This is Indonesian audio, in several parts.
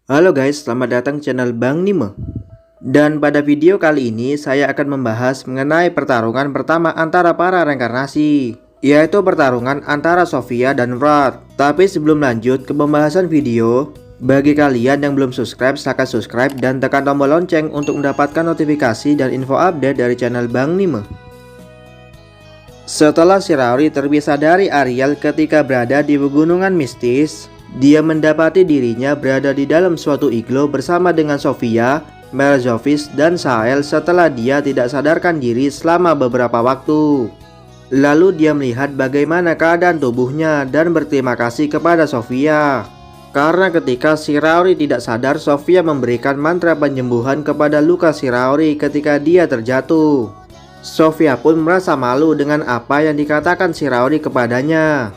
Halo guys, selamat datang channel Bang Nime. Dan pada video kali ini saya akan membahas mengenai pertarungan pertama antara para reinkarnasi, yaitu pertarungan antara Sofia dan Wrath. Tapi sebelum lanjut ke pembahasan video, bagi kalian yang belum subscribe, silahkan subscribe dan tekan tombol lonceng untuk mendapatkan notifikasi dan info update dari channel Bang Nime. Setelah Shiraori terpisah dari Ariel ketika berada di pegunungan mistis, dia mendapati dirinya berada di dalam suatu iglo bersama dengan Sofia, Merzovis, dan Sahel setelah dia tidak sadarkan diri selama beberapa waktu. Lalu dia melihat bagaimana keadaan tubuhnya dan berterima kasih kepada Sofia. Karena ketika Shiraori tidak sadar, Sofia memberikan mantra penyembuhan kepada luka Shiraori ketika dia terjatuh. Sofia pun merasa malu dengan apa yang dikatakan Shiraori kepadanya.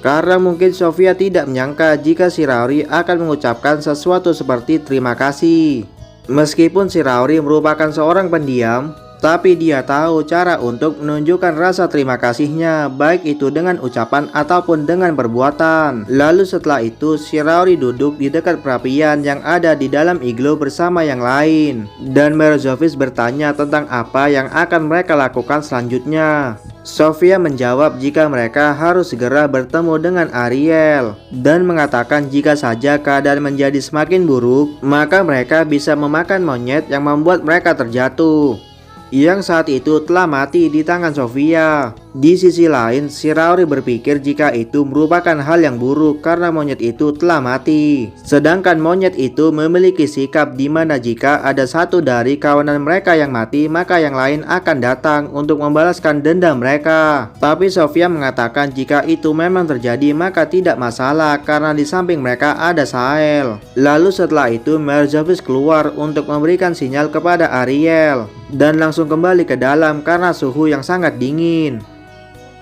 Karena mungkin Sofia tidak menyangka jika Shiraori akan mengucapkan sesuatu seperti terima kasih. Meskipun Shiraori merupakan seorang pendiam, tapi dia tahu cara untuk menunjukkan rasa terima kasihnya, baik itu dengan ucapan ataupun dengan perbuatan. Lalu setelah itu Shiraori duduk di dekat perapian yang ada di dalam iglo bersama yang lain. Dan Merzovis bertanya tentang apa yang akan mereka lakukan selanjutnya. Sofia menjawab jika mereka harus segera bertemu dengan Ariel dan mengatakan jika saja keadaan menjadi semakin buruk, maka mereka bisa memakan monyet yang membuat mereka terjatuh, yang saat itu telah mati di tangan Sofia. Di sisi lain, Shiraori berpikir jika itu merupakan hal yang buruk karena monyet itu telah mati. Sedangkan monyet itu memiliki sikap di mana jika ada satu dari kawanan mereka yang mati, maka yang lain akan datang untuk membalaskan dendam mereka. Tapi Sofia mengatakan jika itu memang terjadi maka tidak masalah karena di samping mereka ada Sahel. Lalu setelah itu Merzovis keluar untuk memberikan sinyal kepada Ariel dan langsung kembali ke dalam karena suhu yang sangat dingin.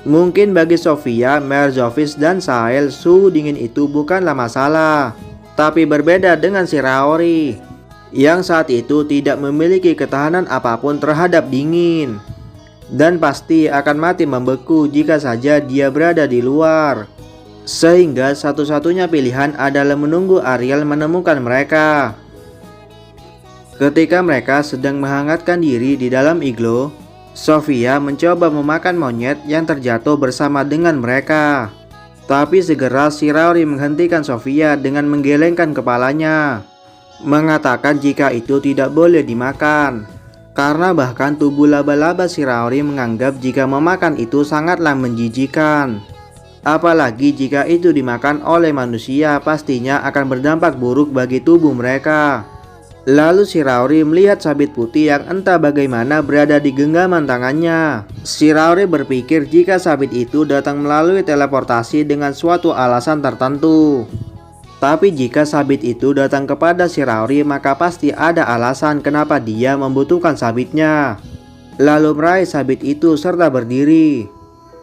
Mungkin bagi Sofia, Merzovis, dan Sahel, suhu dingin itu bukanlah masalah. Tapi berbeda dengan Shiraori, yang saat itu tidak memiliki ketahanan apapun terhadap dingin. Dan pasti akan mati membeku jika saja dia berada di luar. Sehingga satu-satunya pilihan adalah menunggu Ariel menemukan mereka. Ketika mereka sedang menghangatkan diri di dalam iglo, Sofia mencoba memakan monyet yang terjatuh bersama dengan mereka. Tapi segera Shiraori menghentikan Sofia dengan menggelengkan kepalanya, mengatakan jika itu tidak boleh dimakan. Karena bahkan tubuh laba-laba Shiraori menganggap jika memakan itu sangatlah menjijikan. Apalagi jika itu dimakan oleh manusia, pastinya akan berdampak buruk bagi tubuh mereka. Lalu Shiraori melihat sabit putih yang entah bagaimana berada di genggaman tangannya. Shiraori berpikir jika sabit itu datang melalui teleportasi dengan suatu alasan tertentu. Tapi jika sabit itu datang kepada Shiraori, maka pasti ada alasan kenapa dia membutuhkan sabitnya. Lalu meraih sabit itu serta berdiri.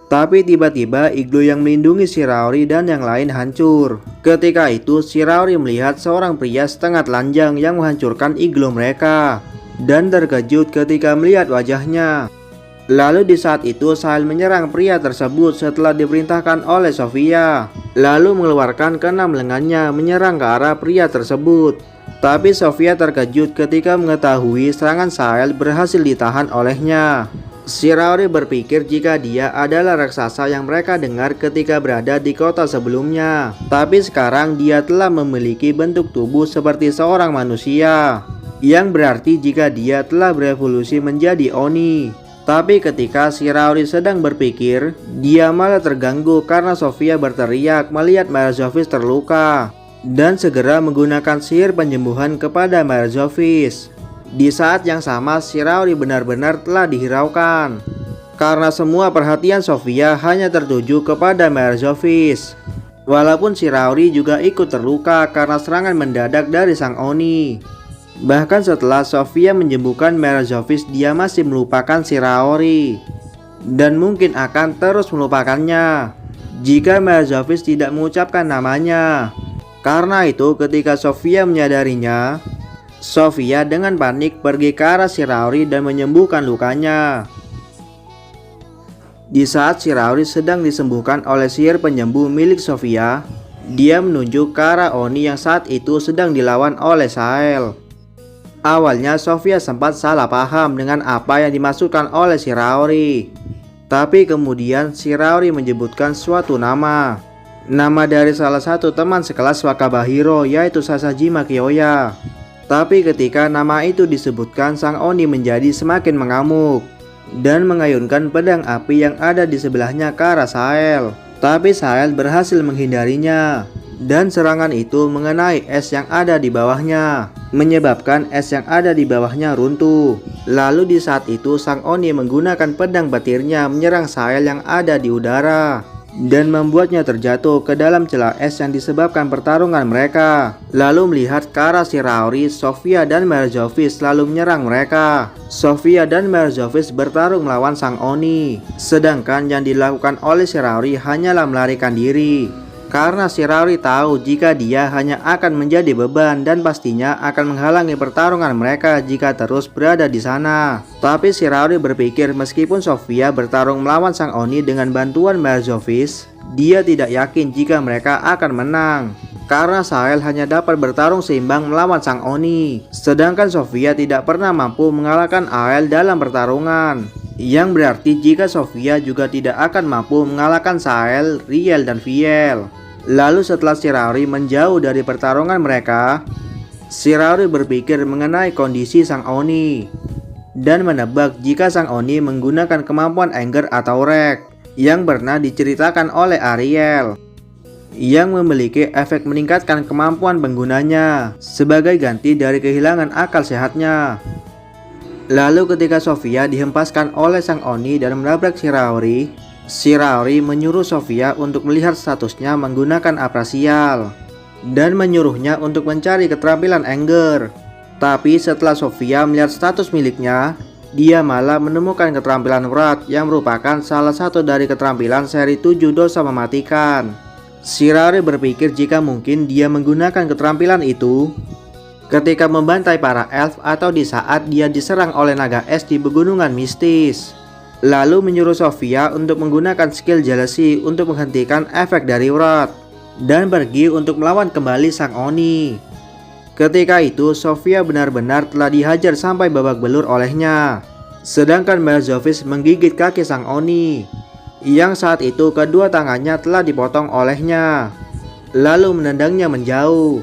Tapi tiba-tiba iglo yang melindungi Shiraori dan yang lain hancur. Ketika itu Shiraori melihat seorang pria setengah telanjang yang menghancurkan iglo mereka, dan terkejut ketika melihat wajahnya. Lalu di saat itu Sahel menyerang pria tersebut setelah diperintahkan oleh Sofia, lalu mengeluarkan keenam lengannya menyerang ke arah pria tersebut. Tapi Sofia terkejut ketika mengetahui serangan Sahel berhasil ditahan olehnya. Shiraori berpikir jika dia adalah raksasa yang mereka dengar ketika berada di kota sebelumnya. Tapi sekarang dia telah memiliki bentuk tubuh seperti seorang manusia, yang berarti jika dia telah berevolusi menjadi Oni. Tapi ketika Shiraori sedang berpikir, dia malah terganggu karena Sofia berteriak melihat Merzovis terluka, dan segera menggunakan sihir penyembuhan kepada Merzovis. Di saat yang sama Shiraori benar-benar telah dihiraukan, karena semua perhatian Sofia hanya tertuju kepada Merzovis. Walaupun Shiraori juga ikut terluka karena serangan mendadak dari sang Oni. Bahkan setelah Sofia menyembuhkan Merzovis, dia masih melupakan Shiraori, dan mungkin akan terus melupakannya jika Merzovis tidak mengucapkan namanya. Karena itu ketika Sofia menyadarinya, Sofia dengan panik pergi ke arah Shiraori dan menyembuhkan lukanya. Di saat Shiraori sedang disembuhkan oleh sihir penyembuh milik Sofia, Dia menunjuk ke arah Oni yang saat itu sedang dilawan oleh Sael. Awalnya Sofia sempat salah paham dengan apa yang dimaksudkan oleh Shiraori. Tapi kemudian Shiraori menyebutkan suatu nama. Nama dari salah satu teman sekelas Wakabahiro, yaitu Sasajima Kyoya. Tapi ketika nama itu disebutkan, sang Oni menjadi semakin mengamuk dan mengayunkan pedang api yang ada di sebelahnya ke arah Sael. Tapi Sael berhasil menghindarinya, dan serangan itu mengenai es yang ada di bawahnya, menyebabkan es yang ada di bawahnya runtuh. Lalu di saat itu sang Oni menggunakan pedang petirnya menyerang Sael yang ada di udara, dan membuatnya terjatuh ke dalam celah es yang disebabkan pertarungan mereka. Lalu melihat ke arah Shiraori, Sofia dan Merzovic lalu menyerang mereka. Sofia dan Merzovic bertarung melawan sang Oni, sedangkan yang dilakukan oleh Shiraori hanyalah melarikan diri. Karena Shiraori tahu jika dia hanya akan menjadi beban dan pastinya akan menghalangi pertarungan mereka jika terus berada di sana. Tapi Shiraori berpikir meskipun Sofia bertarung melawan sang Oni dengan bantuan Merzovic, dia tidak yakin jika mereka akan menang. Karena Sael hanya dapat bertarung seimbang melawan sang Oni, sedangkan Sofia tidak pernah mampu mengalahkan Ael dalam pertarungan. Yang berarti jika Sofia juga tidak akan mampu mengalahkan Sael, Riel, dan Viel. Lalu setelah Shiraori menjauh dari pertarungan mereka, Shiraori berpikir mengenai kondisi sang Oni dan menebak jika sang Oni menggunakan kemampuan Anger atau Rek yang pernah diceritakan oleh Ariel, yang memiliki efek meningkatkan kemampuan penggunanya sebagai ganti dari kehilangan akal sehatnya. Lalu ketika Sofia dihempaskan oleh sang Oni dan menabrak Shiraori, Shiraori menyuruh Sofia untuk melihat statusnya menggunakan aprasial dan menyuruhnya untuk mencari keterampilan Anger. Tapi setelah Sofia melihat status miliknya, dia malah menemukan keterampilan Wrath yang merupakan salah satu dari keterampilan seri 7 dosa mematikan. Shiraori berpikir jika mungkin dia menggunakan keterampilan itu ketika membantai para elf atau di saat dia diserang oleh naga es di pegunungan mistis. Lalu menyuruh Sofia untuk menggunakan skill Jealousy untuk menghentikan efek dari Wrath dan pergi untuk melawan kembali sang Oni. Ketika itu Sofia benar-benar telah dihajar sampai babak belur olehnya, sedangkan Merzovic menggigit kaki sang Oni yang saat itu kedua tangannya telah dipotong olehnya, lalu menendangnya menjauh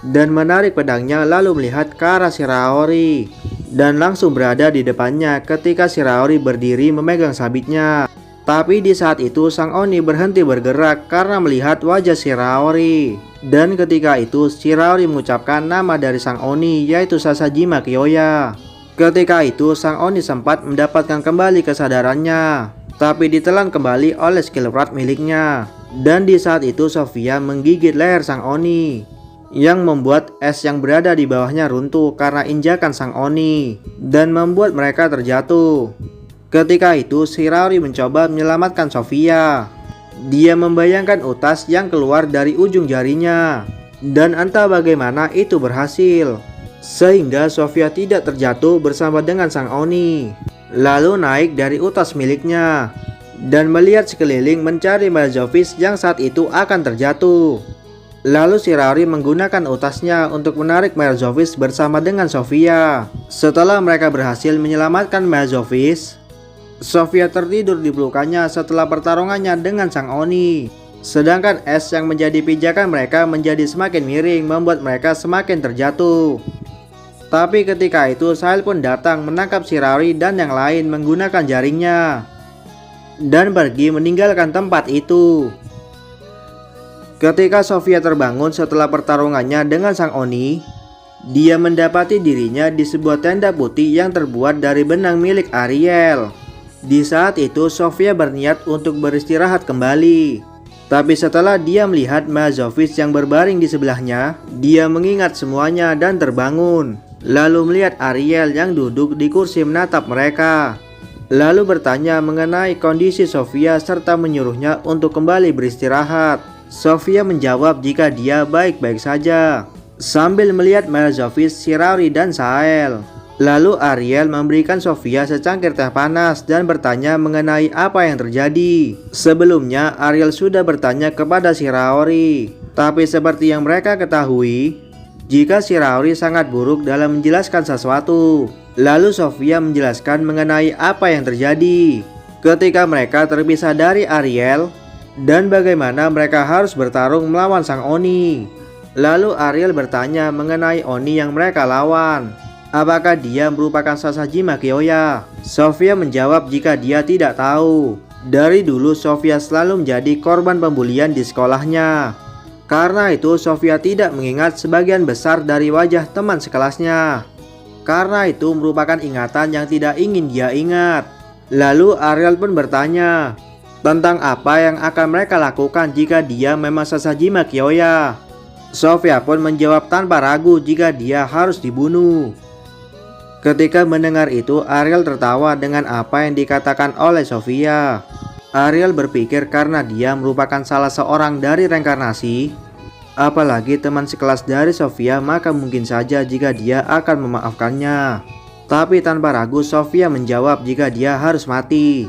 dan menarik pedangnya lalu melihat ke arah Shiraori dan langsung berada di depannya ketika Shiraori berdiri memegang sabitnya. Tapi di saat itu sang Oni berhenti bergerak karena melihat wajah Shiraori, dan ketika itu Shiraori mengucapkan nama dari sang Oni, yaitu Sasajima Kyoya. Ketika itu sang Oni sempat mendapatkan kembali kesadarannya, tapi ditelan kembali oleh skill Wrath miliknya. Dan di saat itu Sofia menggigit leher sang Oni, yang membuat es yang berada di bawahnya runtuh karena injakan sang Oni dan membuat mereka terjatuh. Ketika itu Shiraori mencoba menyelamatkan Sofia. Dia membayangkan utas yang keluar dari ujung jarinya, dan entah bagaimana itu berhasil sehingga Sofia tidak terjatuh bersama dengan sang Oni. Lalu naik dari utas miliknya dan melihat sekeliling mencari Merzovic yang saat itu akan terjatuh. Lalu Shiraori menggunakan utasnya untuk menarik Merzovic bersama dengan Sofia. Setelah mereka berhasil menyelamatkan Merzovic, Sofia tertidur di pelukannya setelah pertarungannya dengan sang Oni. Sedangkan es yang menjadi pijakan mereka menjadi semakin miring, membuat mereka semakin terjatuh. Tapi ketika itu Sael pun datang menangkap Shiraori dan yang lain menggunakan jaringnya dan pergi meninggalkan tempat itu. Ketika Sofia terbangun setelah pertarungannya dengan sang Oni, dia mendapati dirinya di sebuah tenda putih yang terbuat dari benang milik Ariel. Di saat itu Sofia berniat untuk beristirahat kembali. Tapi setelah dia melihat Merzovic yang berbaring di sebelahnya, dia mengingat semuanya dan terbangun. Lalu melihat Ariel yang duduk di kursi menatap mereka. Lalu bertanya mengenai kondisi Sofia serta menyuruhnya untuk kembali beristirahat. Sofia menjawab jika dia baik-baik saja sambil melihat Merzovic, Shiraori, dan Sael. Lalu Ariel memberikan Sofia secangkir teh panas dan bertanya mengenai apa yang terjadi. Sebelumnya Ariel sudah bertanya kepada Shiraori Tapi seperti yang mereka ketahui, jika Shiraori sangat buruk dalam menjelaskan sesuatu. Lalu Sofia menjelaskan mengenai apa yang terjadi ketika mereka terpisah dari Ariel dan bagaimana mereka harus bertarung melawan sang Oni. Lalu Ariel bertanya mengenai Oni yang mereka lawan. Apakah dia merupakan Sasajima Kyoya? Sofia menjawab jika dia tidak tahu. Dari dulu Sofia selalu menjadi korban pembulian di sekolahnya. Karena itu Sofia tidak mengingat sebagian besar dari wajah teman sekelasnya. Karena itu merupakan ingatan yang tidak ingin dia ingat. Lalu Ariel pun bertanya tentang apa yang akan mereka lakukan jika dia memang Sasajima Kyoya. Sofia pun menjawab tanpa ragu jika dia harus dibunuh. Ketika mendengar itu, Ariel tertawa dengan apa yang dikatakan oleh Sofia. Ariel berpikir karena dia merupakan salah seorang dari reinkarnasi, apalagi teman sekelas dari Sofia, maka mungkin saja jika dia akan memaafkannya. Tapi tanpa ragu Sofia menjawab jika dia harus mati.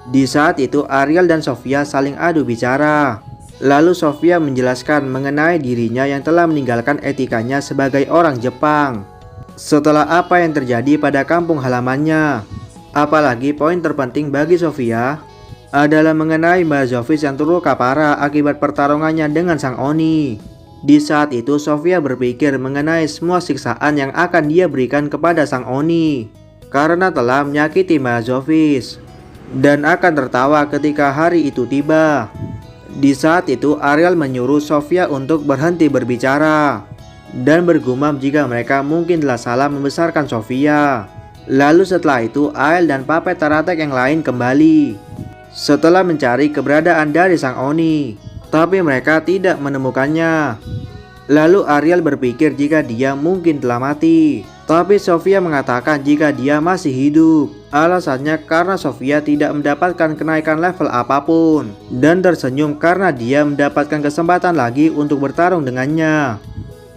Di saat itu Ariel dan Sofia saling adu bicara. Lalu Sofia menjelaskan mengenai dirinya yang telah meninggalkan etikanya sebagai orang Jepang setelah apa yang terjadi pada kampung halamannya. Apalagi poin terpenting bagi Sofia adalah mengenai Marzovic yang terluka parah akibat pertarungannya dengan sang Oni. Di saat itu Sofia berpikir mengenai semua siksaan yang akan dia berikan kepada sang Oni karena telah menyakiti Marzovic, dan akan tertawa ketika hari itu tiba. Di saat itu Ariel menyuruh Sofia untuk berhenti berbicara dan bergumam jika mereka mungkin telah salah membesarkan Sofia. Lalu setelah itu Ael dan Papet Taratek yang lain kembali setelah mencari keberadaan dari sang Oni, tapi mereka tidak menemukannya. Lalu Ariel berpikir jika dia mungkin telah mati, tapi Sofia mengatakan jika dia masih hidup. Alasannya karena Sofia tidak mendapatkan kenaikan level apapun, dan tersenyum karena dia mendapatkan kesempatan lagi untuk bertarung dengannya.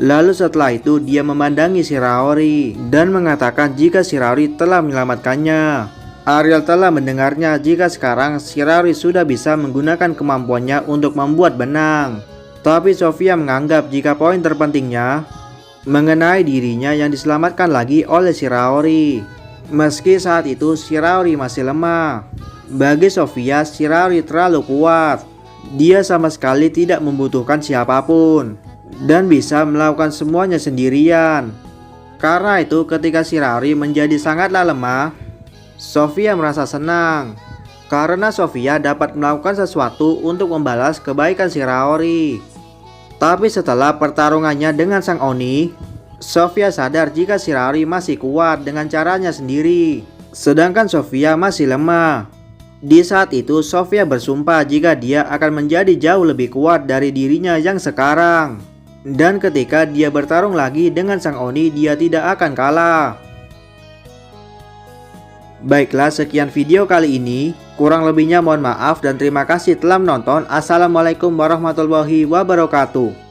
Lalu setelah itu dia memandangi Shiraori dan mengatakan jika Shiraori telah menyelamatkannya. Ariel telah mendengarnya jika sekarang Shiraori sudah bisa menggunakan kemampuannya untuk membuat benang. Tapi Sofia menganggap jika poin terpentingnya mengenai dirinya yang diselamatkan lagi oleh Shiraori. Meski saat itu Shiraori masih lemah, bagi Sofia Shiraori terlalu kuat. Dia sama sekali tidak membutuhkan siapapun dan bisa melakukan semuanya sendirian. Karena itu ketika Shiraori menjadi sangatlah lemah, Sofia merasa senang karena Sofia dapat melakukan sesuatu untuk membalas kebaikan Shiraori. Tapi setelah pertarungannya dengan sang Oni, Sofia sadar jika Shiraori masih kuat dengan caranya sendiri, sedangkan Sofia masih lemah. Di saat itu Sofia bersumpah jika dia akan menjadi jauh lebih kuat dari dirinya yang sekarang. Dan ketika dia bertarung lagi dengan sang Oni, dia tidak akan kalah. Baiklah, sekian video kali ini. Kurang lebihnya mohon maaf dan terima kasih telah menonton. Assalamualaikum warahmatullahi wabarakatuh.